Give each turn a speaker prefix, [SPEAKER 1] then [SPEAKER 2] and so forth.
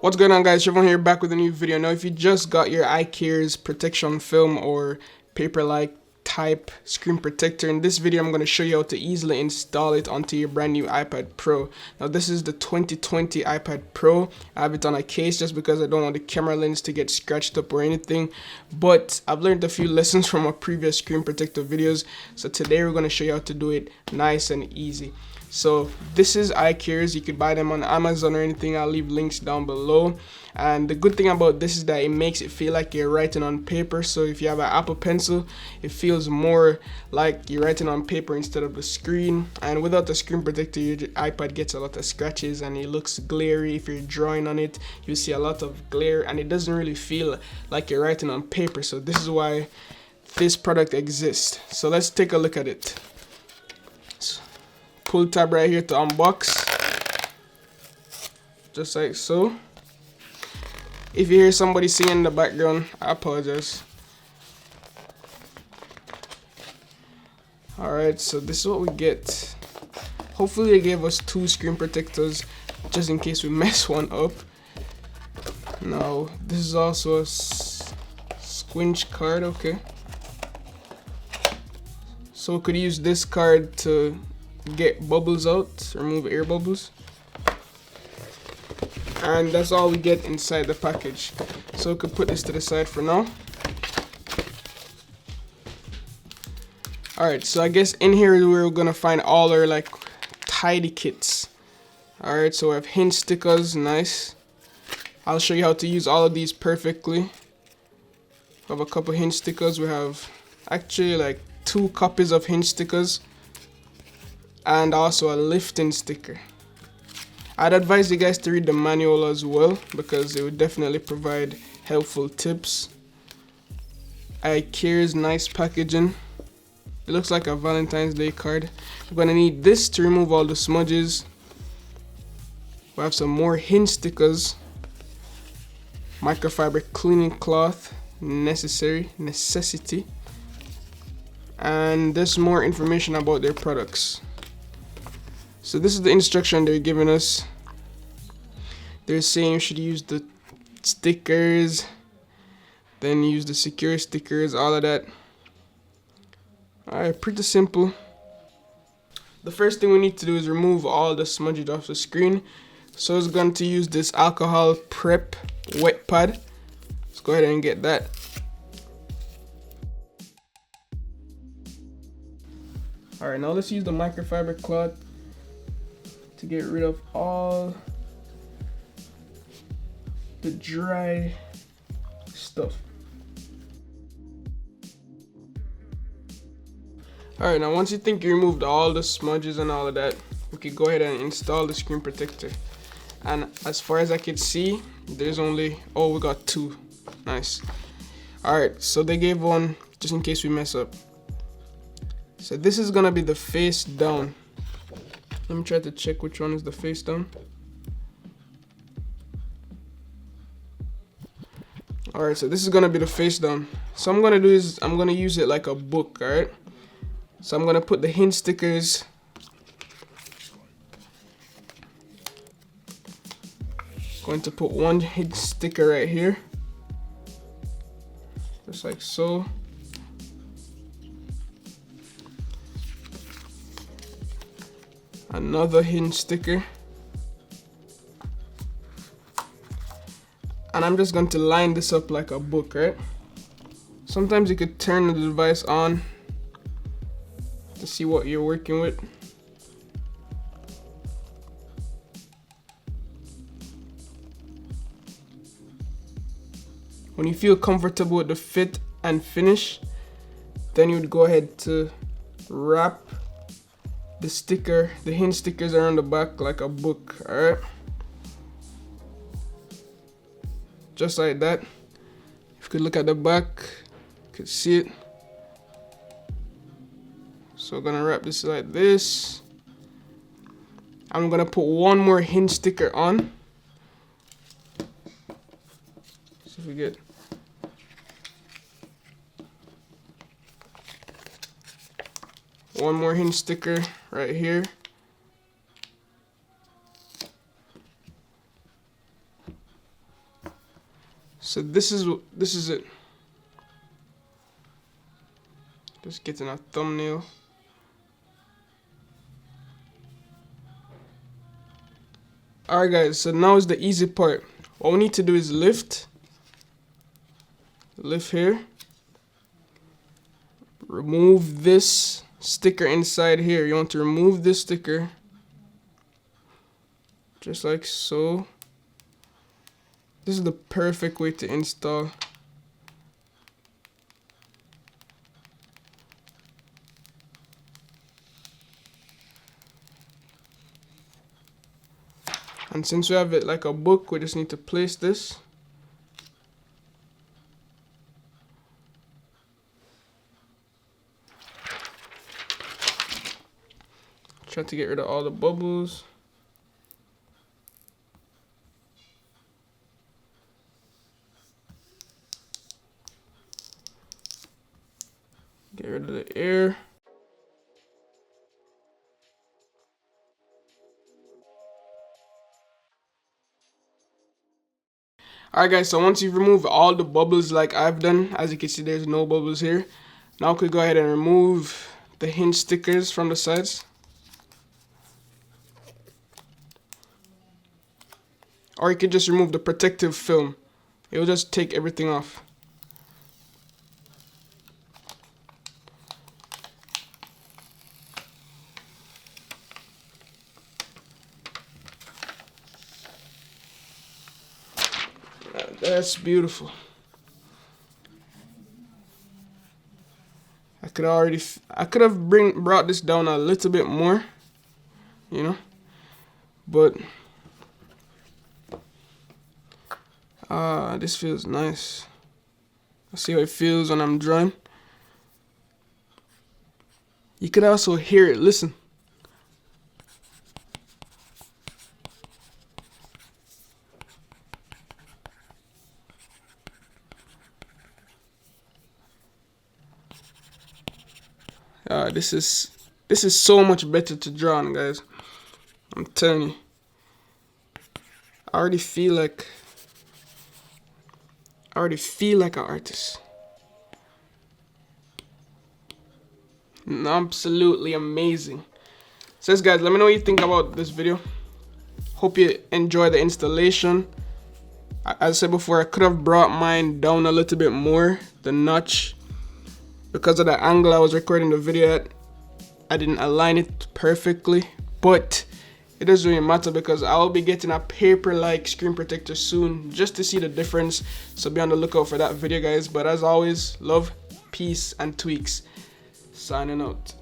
[SPEAKER 1] What's going on, guys? Siobhan here, back with a new video. Now if you just got your iCarez protection film or Paperlike type screen protector, in this video I'm going to show you how to easily install it onto your brand new iPad Pro. Now this is the 2020 iPad Pro. I have it on a case just because I don't want the camera lens to get scratched up or anything, but I've learned a few lessons from my previous screen protector videos, so today we're going to show you how to do it nice and easy. So this is iCarez. You could buy them on Amazon or anything. I'll leave links down below. And the good thing about this is that it makes it feel like you're writing on paper. So if you have an Apple Pencil, it feels more like you're writing on paper instead of the screen. And without the screen protector, your iPad gets a lot of scratches and it looks glary. If you're drawing on it, you see a lot of glare and it doesn't really feel like you're writing on paper. So this is why this product exists. So let's take a look at it. Pull tab right here to unbox, just like so. If you hear somebody singing in the background, I apologize. Alright, so this is what we get. Hopefully they gave us 2 screen protectors just in case we mess one up. Now this is also a squinch card, okay. So we could use this card to get bubbles out, remove air bubbles, and that's all we get inside the package. So we could put this to the side for now. Alright, so I guess in here we're gonna find all our like tidy kits. Alright, so we have hinge stickers, nice. I'll show you how to use all of these perfectly. We have a couple hinge stickers. We have actually like 2 copies of hinge stickers and also a lifting sticker. I'd advise you guys to read the manual as well because it would definitely provide helpful tips. iCarez, nice packaging. It looks like a Valentine's Day card. We're gonna need this to remove all the smudges. We have some more hinge stickers. Microfibre cleaning cloth, necessity. And there's more information about their products. So this is the instruction they're giving us. They're saying you should use the stickers, then use the secure stickers, all of that. Alright, pretty simple. The first thing we need to do is remove all the smudges off the screen. So it's going to use this alcohol prep wet pad. Let's go ahead and get that. Alright, now let's use the microfiber cloth to get rid of all the dry stuff. Alright, now once you think you removed all the smudges and all of that, we can go ahead and install the screen protector. And as far as I can see, there's only, oh, we got 2. Nice. Alright, so they gave one just in case we mess up. So this is gonna be the face down. Let me try to check which one is the face down. Alright, so this is gonna be the face down. So I'm gonna do is I'm gonna use it like a book, alright? So I'm gonna put the hinge stickers going to put one hinge sticker right here. Just like so. Another hinge sticker, and I'm just going to line this up like a book, right? Sometimes you could turn the device on to see what you're working with. When you feel comfortable with the fit and finish, then you would go ahead to wrap the hinge stickers are on the back like a book, alright? Just like that. If you could look at the back, you could see it. So I'm gonna wrap this like this. I'm gonna put one more hinge sticker on. So if we get one more hinge sticker right here. So this is it. Just getting a thumbnail. Alright guys, so now is the easy part. What we need to do is lift here, remove this sticker inside here. You want to remove this sticker just like so. This is the perfect way to install. And since we have it like a book, we just need to place this. Try to get rid of all the bubbles. Get rid of the air. Alright guys, so once you've removed all the bubbles like I've done, as you can see there's no bubbles here. Now we could go ahead and remove the hinge stickers from the sides. Or you could just remove the protective film. It will just take everything off. That's beautiful. I could have brought this down a little bit more, you know, but this feels nice. Let's see how it feels when I'm drawing. You could also hear it. Listen. This is so much better to draw on, guys. I'm telling you. I already feel like an artist. Absolutely amazing. So guys, let me know what you think about this video. Hope you enjoy the installation. As I said before, I could have brought mine down a little bit more, the notch. Because of the angle I was recording the video at, I didn't align it perfectly, but it doesn't really matter because I will be getting a Paperlike screen protector soon just to see the difference. So be on the lookout for that video, guys. But as always, love, peace, and tweaks. Signing out.